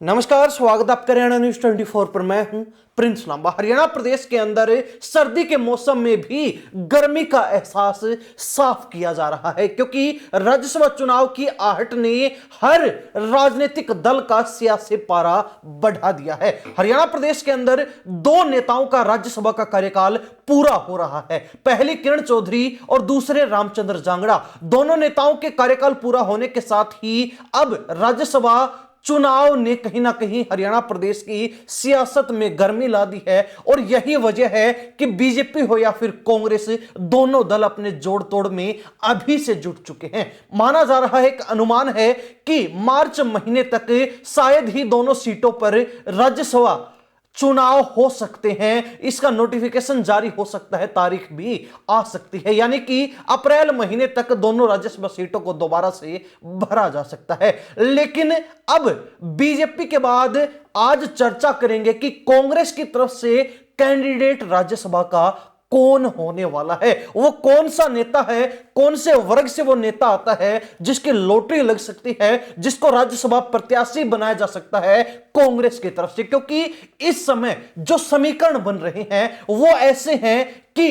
नमस्कार, स्वागत आपका हरियाणा न्यूज 24 पर। मैं हूं प्रिंस लांबा। हरियाणा प्रदेश के अंदर सर्दी के मौसम में भी गर्मी का एहसास साफ किया जा रहा है, क्योंकि राज्यसभा चुनाव की आहट ने हर राजनीतिक दल का सियासी पारा बढ़ा दिया है। हरियाणा प्रदेश के अंदर दो नेताओं का राज्यसभा का कार्यकाल पूरा हो रहा है। पहली किरण चौधरी और दूसरे रामचंद्र जांगड़ा। दोनों नेताओं के कार्यकाल पूरा होने के साथ ही अब राज्यसभा चुनाव ने कहीं ना कहीं हरियाणा प्रदेश की सियासत में गर्मी ला दी है, और यही वजह है कि बीजेपी हो या फिर कांग्रेस, दोनों दल अपने जोड़ तोड़ में अभी से जुट चुके हैं। माना जा रहा है, एक अनुमान है कि मार्च महीने तक शायद ही दोनों सीटों पर राज्यसभा चुनाव हो सकते हैं। इसका नोटिफिकेशन जारी हो सकता है, तारीख भी आ सकती है, यानी कि अप्रैल महीने तक दोनों राज्यसभा सीटों को दोबारा से भरा जा सकता है। लेकिन अब बीजेपी के बाद आज चर्चा करेंगे कि कांग्रेस की तरफ से कैंडिडेट राज्यसभा का कौन होने वाला है। वो कौन सा नेता है, कौन से वर्ग से वो नेता आता है जिसकी लॉटरी लग सकती है, जिसको राज्यसभा प्रत्याशी बनाया जा सकता है कांग्रेस की तरफ से। क्योंकि इस समय जो समीकरण बन रहे हैं वो ऐसे हैं कि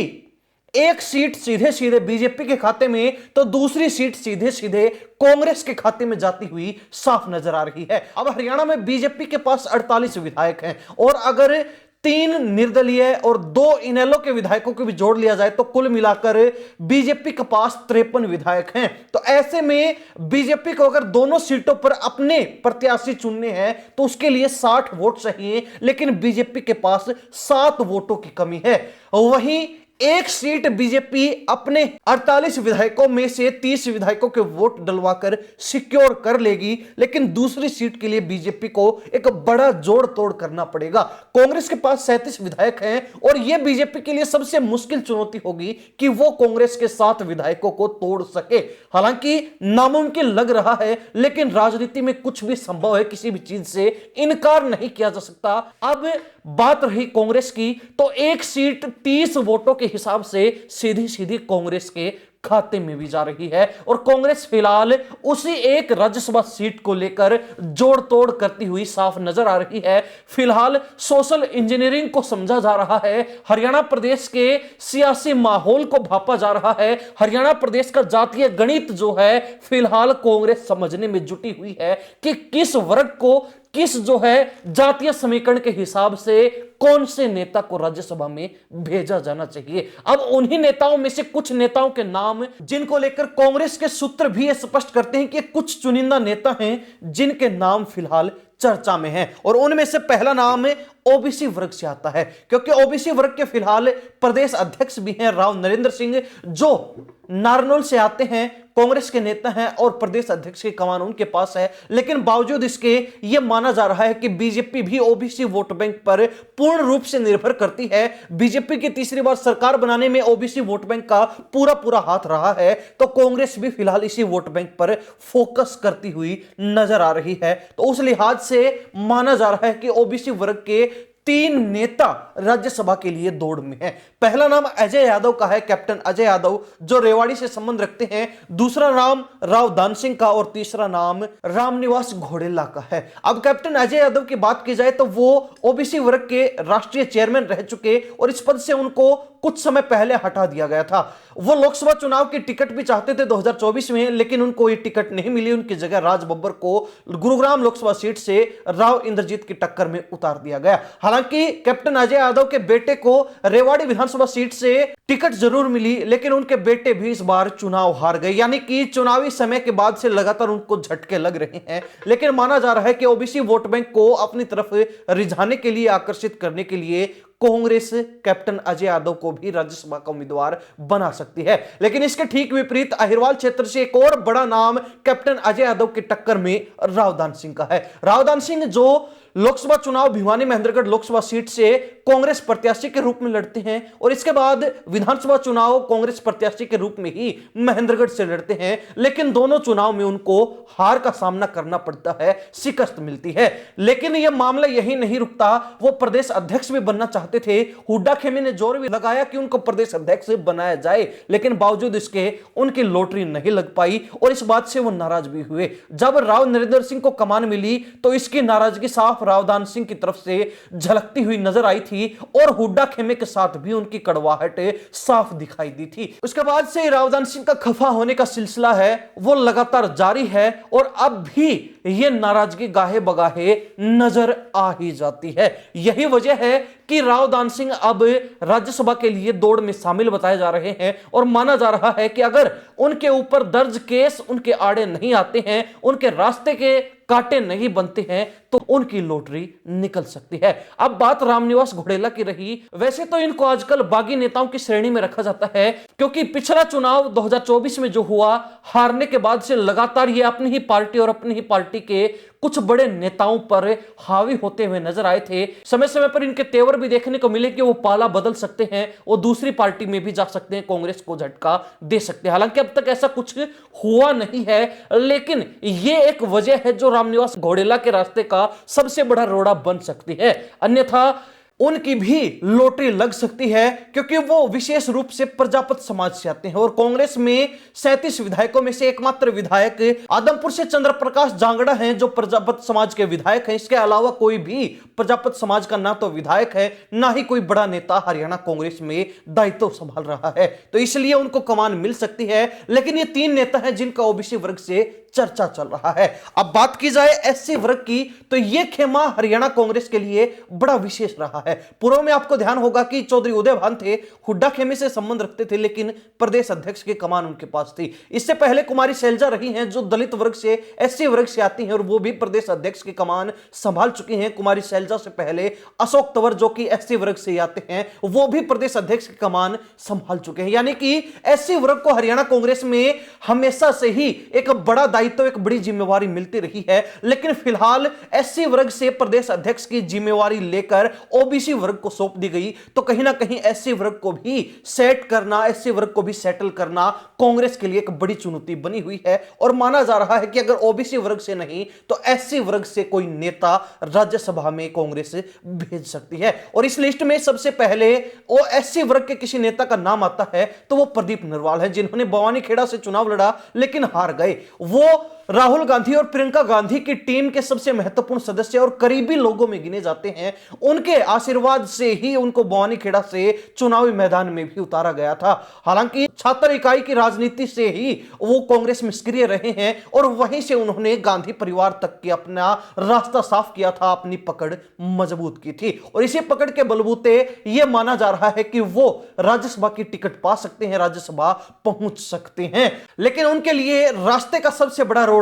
एक सीट सीधे सीधे बीजेपी के खाते में, तो दूसरी सीट सीधे सीधे कांग्रेस के खाते में जाती हुई साफ नजर आ रही है। अब हरियाणा में बीजेपी के पास 48 विधायक हैं, और अगर 3 निर्दलीय और 2 इनेलो के विधायकों को भी जोड़ लिया जाए तो कुल मिलाकर बीजेपी के पास 53 विधायक हैं। तो ऐसे में बीजेपी को अगर दोनों सीटों पर अपने प्रत्याशी चुनने हैं तो उसके लिए 60 वोट चाहिए, लेकिन बीजेपी के पास 7 वोटों की कमी है। वहीं एक सीट बीजेपी अपने 48 विधायकों में से 30 विधायकों के वोट डलवाकर सिक्योर कर लेगी, लेकिन दूसरी सीट के लिए बीजेपी को एक बड़ा जोड़ तोड़ करना पड़ेगा। कांग्रेस के पास 37 विधायक हैं, और यह बीजेपी के लिए सबसे मुश्किल चुनौती होगी कि वो कांग्रेस के 7 विधायकों को तोड़ सके। हालांकि नामुमकिन लग रहा है, लेकिन राजनीति में कुछ भी संभव है, किसी भी चीज से इनकार नहीं किया जा सकता। अब बात रही कांग्रेस की, तो एक सीट 30 वोटों के हिसाब से सीधी सीधी कांग्रेस के खाते में भी जा रही है, और कांग्रेस फिलहाल उसी एक राज्यसभा सीट को लेकर जोड़ तोड़ करती हुई साफ नजर आ रही है। फिलहाल सोशल इंजीनियरिंग को समझा जा रहा है, हरियाणा प्रदेश के सियासी माहौल को भापा जा रहा है, हरियाणा प्रदेश का जातीय गणित जो है फिलहाल कांग्रेस समझने में जुटी हुई है कि किस वर्ग को, किस जो है जातीय समीकरण के हिसाब से कौन से नेता को राज्यसभा में भेजा जाना चाहिए। अब उन्हीं नेताओं में से कुछ नेताओं के नाम जिनको लेकर कांग्रेस के सूत्र भी स्पष्ट करते हैं कि कुछ चुनिंदा नेता हैं जिनके नाम फिलहाल चर्चा में हैं, और उनमें से पहला नाम ओबीसी वर्ग से आता है, क्योंकि ओबीसी वर्ग के फिलहाल प्रदेश अध्यक्ष भी हैं राव नरेंद्र सिंह, जो नारनौल से आते हैं, कांग्रेस के नेता हैं और प्रदेश अध्यक्ष की कमान उनके पास है। लेकिन बावजूद इसके यह माना जा रहा है कि बीजेपी भी ओबीसी वोट बैंक पर पूर्ण रूप से निर्भर करती है। बीजेपी की तीसरी बार सरकार बनाने में ओबीसी वोट बैंक का पूरा हाथ रहा है, तो कांग्रेस भी फिलहाल इसी वोट बैंक पर फोकस करती हुई नजर आ रही है। तो उस लिहाज से माना जा रहा है कि ओबीसी वर्ग के 3 नेता राज्यसभा के लिए दौड़ में हैं। पहला नाम अजय यादव का है, कैप्टन अजय यादव, जो रेवाड़ी से संबंध रखते हैं। दूसरा नाम राव दान सिंह का, और तीसरा नाम रामनिवास घोडेला का है। अब कैप्टन अजय यादव की बात की जाए तो वो ओबीसी वर्ग के राष्ट्रीय चेयरमैन रह चुके, और इस पद से उनको कुछ समय पहले हटा दिया गया था। वो लोकसभा चुनाव की टिकट भी चाहते थे 2024 में, लेकिन उनको ये टिकट नहीं मिली। उनकी जगह राज बब्बर को गुरुग्राम लोकसभा सीट से राव इंद्रजीत की टक्कर में उतार दिया गया। हालांकि कैप्टन अजय यादव के बेटे को रेवाड़ी विधानसभा सीट से टिकट जरूर मिली, लेकिन उनके बेटे भी इस बार चुनाव हार गए, यानी कि चुनावी समय के बाद से लगातार उनको झटके लग रहे हैं। लेकिन माना जा रहा है कि ओबीसी वोट बैंक को अपनी तरफ रिझाने के लिए, आकर्षित करने के लिए कांग्रेस कैप्टन अजय यादव को भी राज्यसभा का उम्मीदवार बना सकती है। लेकिन इसके ठीक विपरीत अहिरवाल क्षेत्र से एक और बड़ा नाम कैप्टन अजय यादव की टक्कर में रावदान सिंह का है। रावदान सिंह जो लोकसभा चुनाव भिवानी महेंद्रगढ़ लोकसभा सीट से कांग्रेस प्रत्याशी के रूप में लड़ते हैं और इसके बाद विधानसभा चुनाव कांग्रेस प्रत्याशी के रूप में ही महेंद्रगढ़ से लड़ते हैं, लेकिन दोनों चुनाव में उनको हार का सामना करना पड़ता है, शिकस्त मिलती है। लेकिन यह मामला यही नहीं रुकता, वो प्रदेश अध्यक्ष भी बनना चाहते थे। हुड्डा खेमे ने जोर भी लगाया कि उनको प्रदेश अध्यक्ष बनाया जाए, लेकिन बावजूद इसके उनकी लॉटरी नहीं लग पाई और इस बात से वो नाराज भी हुए। जब राव नरेंद्र सिंह को कमान मिली तो इसकी नाराजगी साफ रावदान सिंह की तरफ से झलकती हुई नजर आई थी और हुड्डा खेमे के साथ भी उनकी कड़वाहट साफ दिखाई दी थी। उसके बाद से रावदान सिंह का खफा होने का सिलसिला है वो लगातार जारी है और अब भी ये नाराजगी गाहे बगाहे नजर आ ही जाती है। यही वजह है कि रावदान सिंह अब राज्यसभा के लिए दौड़ में शामिल बताए जा रहे हैं और माना जा रहा है कि अगर उनके ऊपर दर्ज केस उनके आड़े नहीं आते हैं, उनके रास्ते के कांटे नहीं बनते हैं, तो उनकी लॉटरी निकल सकती है। अब बात रामनिवास घोडेला की रही। वैसे तो इनको आजकल बागी नेताओं की श्रेणी में रखा जाता है, क्योंकि पिछला चुनाव 2024 में जो हुआ, हारने के बाद से लगातार ये अपनी ही पार्टी और अपनी ही पार्टी के कुछ बड़े नेताओं पर हावी होते हुए नजर आए थे। समय समय पर इनके तेवर भी देखने को मिले कि वो पाला बदल सकते हैं, वो दूसरी पार्टी में भी जा सकते हैं, कांग्रेस को झटका दे सकते हैं। हालांकि अब तक ऐसा कुछ हुआ नहीं है, लेकिन ये एक वजह है जो रामनिवास घोडेला के रास्ते का सबसे बड़ा रोड़ा बन सकती है। अन्यथा उनकी भी लॉटरी लग सकती है, क्योंकि वो विशेष रूप से प्रजापत समाज से आते हैं और कांग्रेस में 37 विधायकों में से एकमात्र विधायक आदमपुर से चंद्र प्रकाश जांगड़ा हैं जो प्रजापत समाज के विधायक हैं। इसके अलावा कोई भी प्रजापत समाज का ना तो विधायक है, ना ही कोई बड़ा नेता हरियाणा कांग्रेस में दायित्व संभाल रहा है, तो इसलिए उनको कमान मिल सकती है। लेकिन ये 3 नेता हैं जिनका ओबीसी वर्ग से चर्चा चल रहा है। अब बात की जाए एससी वर्ग की, तो यह खेमा हरियाणा कांग्रेस के लिए बड़ा विशेष रहा है। पूर्व में आपको ध्यान होगा कि चौधरी उदय भान थे, हुड्डा खेमे से संबंध रखते थे, लेकिन प्रदेश अध्यक्ष की कमान उनके पास थी। इससे पहले कुमारी शैलजा रही हैं जो दलित वर्ग से, एससी वर्ग से आती हैं और वो भी प्रदेश अध्यक्ष की कमान संभाल चुकी हैं। कुमारी शैलजा से पहले अशोक तंवर जो कि एससी वर्ग से आते हैं, वो भी प्रदेश अध्यक्ष की कमान संभाल चुके हैं। यानी कि एससी वर्ग को हरियाणा कांग्रेस में हमेशा से ही एक बड़ा दायित्व, एक बड़ी जिम्मेवारी मिलती रही है। लेकिन फिलहाल एससी वर्ग से प्रदेश अध्यक्ष की जिम्मेवारी लेकर ओबीसी वर्ग को सौंप दी गई, तो कहीं ना कहीं एससी वर्ग को भी सेट करना, एससी वर्ग को भी सेटल करना कांग्रेस के लिए एक बड़ी चुनौती बनी हुई है। और माना जा रहा है कि अगर ओबीसी वर्ग से नहीं तो एससी वर्ग से कोई नेता राज्यसभा में कांग्रेस भेज सकती है। और इस लिस्ट में सबसे पहले वो एससी वर्ग के किसी नेता का नाम आता है तो वो प्रदीप नरवाल है, जिन्होंने बवानी खेड़ा से चुनाव लड़ा लेकिन हार गए। वो राहुल गांधी और प्रियंका गांधी की टीम के सबसे महत्वपूर्ण सदस्य और करीबी लोगों में गिने जाते हैं। उनके आशीर्वाद से ही उनको बवानी खेड़ा से चुनावी मैदान में भी उतारा गया था। हालांकि छात्र इकाई की राजनीति से ही वो कांग्रेस में सक्रिय रहे हैं और वहीं से उन्होंने गांधी परिवार तक के अपना रास्ता साफ किया था, अपनी पकड़ मजबूत की थी और इसी पकड़ के बलबूते यह माना जा रहा है कि वो राज्यसभा की टिकट पा सकते हैं, राज्यसभा पहुंच सकते हैं। लेकिन उनके लिए रास्ते का सबसे बड़ा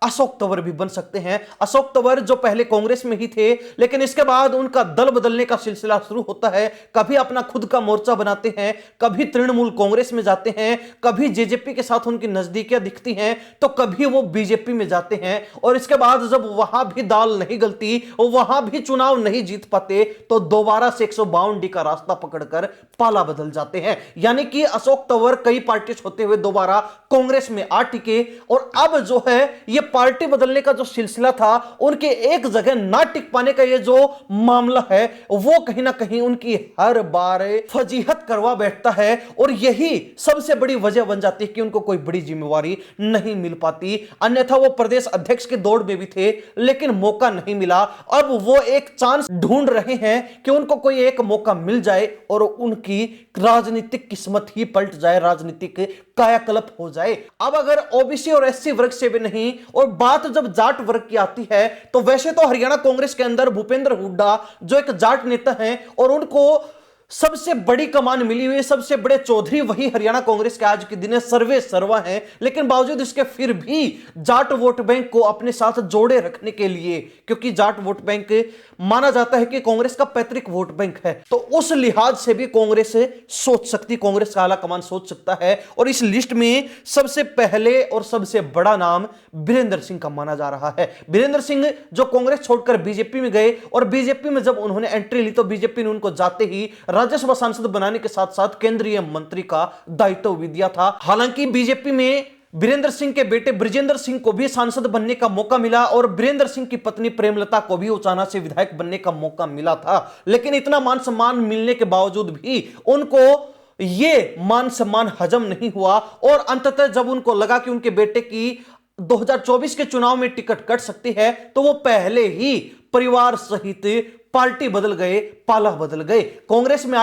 अशोक तंवर भी बन सकते हैं। अशोक तंवर जो पहले कांग्रेस में ही थे, लेकिन इसके बाद उनका दल बदलने का सिलसिला शुरू होता है। कभी अपना खुद का मोर्चा बनाते हैं, कभी तृणमूल कांग्रेस में जाते हैं, कभी जेजेपी के साथ उनकी नजदीकियां दिखती हैं, तो कभी वो बीजेपी में जाते हैं। और इसके बाद जब वहां भी दाल नहीं गलती, वहां भी चुनाव नहीं जीत पाते, तो दोबारा से 152D का रास्ता पकड़कर पाला बदल जाते हैं। यानी कि अशोक तंवर कई पार्टी होते हुए दोबारा कांग्रेस में आ टिके और अब जो है ये पार्टी बदलने का जो सिलसिला था, उनके एक जगह ना टिक पाने का ये जो मामला है, वो कहीं ना कहीं उनकी हर बार फजीहत करवा बैठता है और यही सबसे बड़ी वजह बन जाती है कि उनको कोई बड़ी जिम्मेवारी नहीं मिल पाती। अन्यथा वो प्रदेश अध्यक्ष के दौड़ में भी थे, लेकिन मौका नहीं मिला। अब वो एक चांस ढूंढ रहे हैं कि उनको कोई एक मौका मिल जाए और उनकी राजनीतिक किस्मत ही पलट जाए, राजनीतिक कायाकल्प हो जाए। अब अगर ओबीसी और एससी वर्ग से भी नहीं और बात जब जाट वर्ग की आती है, तो वैसे तो हरियाणा कांग्रेस के अंदर भूपेंद्र हुड्डा जो एक जाट नेता हैं और उनको सबसे बड़ी कमान मिली हुई, सबसे बड़े चौधरी वही हरियाणा कांग्रेस के आज के दिन है, सर्वे सर्वा हैं। लेकिन बावजूद इसके फिर भी जाट वोट बैंक को अपने साथ जोड़े रखने के लिए, क्योंकि जाट वोट बैंक माना जाता है कि कांग्रेस का पैतृक वोट बैंक है, तो उस लिहाज से भी कांग्रेस सोच सकती, कांग्रेस का आला कमान सोच सकता है। और इस लिस्ट में सबसे पहले और सबसे बड़ा नाम बीरेंद्र सिंह का माना जा रहा है। बीरेंद्र सिंह जो कांग्रेस छोड़कर बीजेपी में गए, और बीजेपी में जब उन्होंने एंट्री ली तो बीजेपी ने उनको जाते ही राज्यसभा सांसद बनाने के साथ साथ केंद्रीय मंत्री का दायित्व भी दिया था। हालांकि बीजेपी में बीरेंद्र सिंह के बेटे ब्रिजेंद्र सिंह को भी सांसद बनने का मौका मिला, और बीरेंद्र सिंह की पत्नी प्रेमलता को भी उचाना से विधायक बनने का मौका मिला था। लेकिन इतना मान सम्मान मिलने के बावजूद भी उनको ये मान सम्मान हजम नहीं हुआ, और अंततः जब उनको लगा कि उनके बेटे की 2024 के चुनाव में टिकट कट सकती है, तो वो पहले ही परिवार सहित पार्टी बदल गए, पाला बदल गए। कांग्रेस में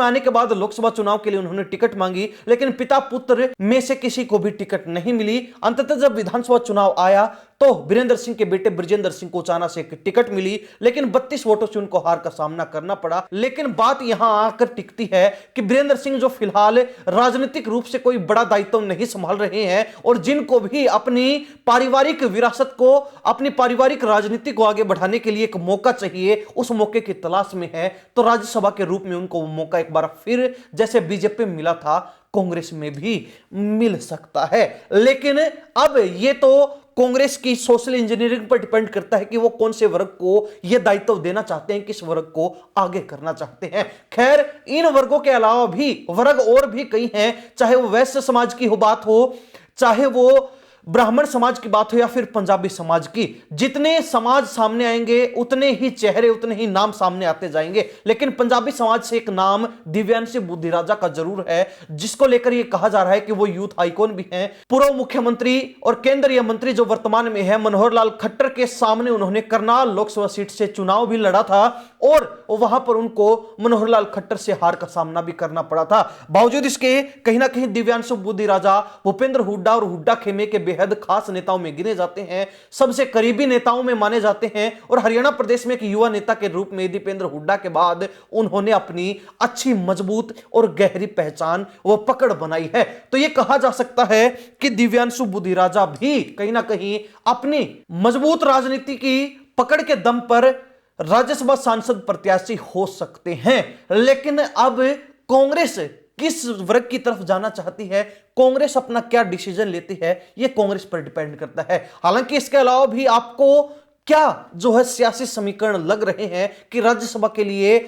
आने के बाद लोकसभा चुनाव के लिए उन्होंने टिकट मांगी, लेकिन पिता पुत्र में से किसी को भी टिकट नहीं मिली। अंततः जब विधानसभा चुनाव आया तो बीरेंद्र सिंह के बेटे ब्रिजेंद्र सिंह को उचाना से एक टिकट मिली, लेकिन 32 वोटों से उनको हार का सामना करना पड़ा। लेकिन बात यहां आकर टिकती है कि बीरेंद्र सिंह जो फिलहाल राजनीतिक रूप से कोई बड़ा दायित्व नहीं संभाल रहे हैं, और जिनको भी अपनी पारिवारिक विरासत को, अपनी पारिवारिक राजनीति को आगे बढ़ाने के लिए एक मौका चाहिए, उस मौके की तलाश में है, तो राज्यसभा के रूप में उनको मौका एक बार फिर जैसे बीजेपी में मिला था कांग्रेस में भी मिल सकता है। लेकिन अब ये तो कांग्रेस की सोशल इंजीनियरिंग पर डिपेंड करता है कि वो कौन से वर्ग को यह दायित्व देना चाहते हैं, किस वर्ग को आगे करना चाहते हैं। खैर, इन वर्गों के अलावा भी वर्ग और भी कई हैं, चाहे वो वैश्य समाज की बात हो, चाहे वो ब्राह्मण समाज की बात हो, या फिर पंजाबी समाज की। जितने समाज सामने आएंगे उतने ही चेहरे, उतने ही नाम सामने आते जाएंगे। लेकिन पंजाबी समाज से एक नाम दिव्यांशु बुद्धिराजा का जरूर है, जिसको लेकर यह कहा जा रहा है कि वो यूथ आइकॉन भी हैं। पूर्व मुख्यमंत्री और केंद्रीय मंत्री जो वर्तमान में है मनोहर लाल खट्टर के सामने उन्होंने करनाल लोकसभा सीट से चुनाव भी लड़ा था, और वहां पर उनको मनोहर लाल खट्टर से हार का सामना भी करना पड़ा था। बावजूद इसके कहीं ना कहीं दिव्यांशु बुद्धिराजा भूपेंद्र हुड्डा और हुड्डा खेमे के बेहद खास नेताओं में गिने जाते हैं, सबसे करीबी नेताओं में माने जाते हैं। और हरियाणा प्रदेश में एक युवा नेता के रूप में दीपेंद्र हुड्डा के बाद उन्होंने अपनी अच्छी, मजबूत और गहरी पहचान व पकड़ बनाई है। तो यह कहा जा सकता है कि दिव्यांशु बुद्धिराजा भी कहीं ना कहीं अपनी मजबूत राजनीति की पकड़ के दम पर राज्यसभा सांसद प्रत्याशी हो सकते हैं। लेकिन अब कांग्रेस किस वर्ग की तरफ जाना चाहती है, कांग्रेस अपना क्या डिसीजन लेती है, यह कांग्रेस पर डिपेंड करता है। हालांकि इसके अलावा भी आपको क्या जो है सियासी समीकरण लग रहे हैं कि राज्यसभा के लिए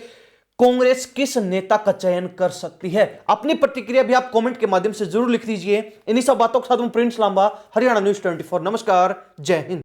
कांग्रेस किस नेता का चयन कर सकती है? अपनी प्रतिक्रिया भी आप कमेंट के माध्यम से जरूर लिख दीजिए। इन्हीं सब बातों के साथ मैं प्रिंस लांबा, हरियाणा न्यूज़ 24। नमस्कार, जय हिंद।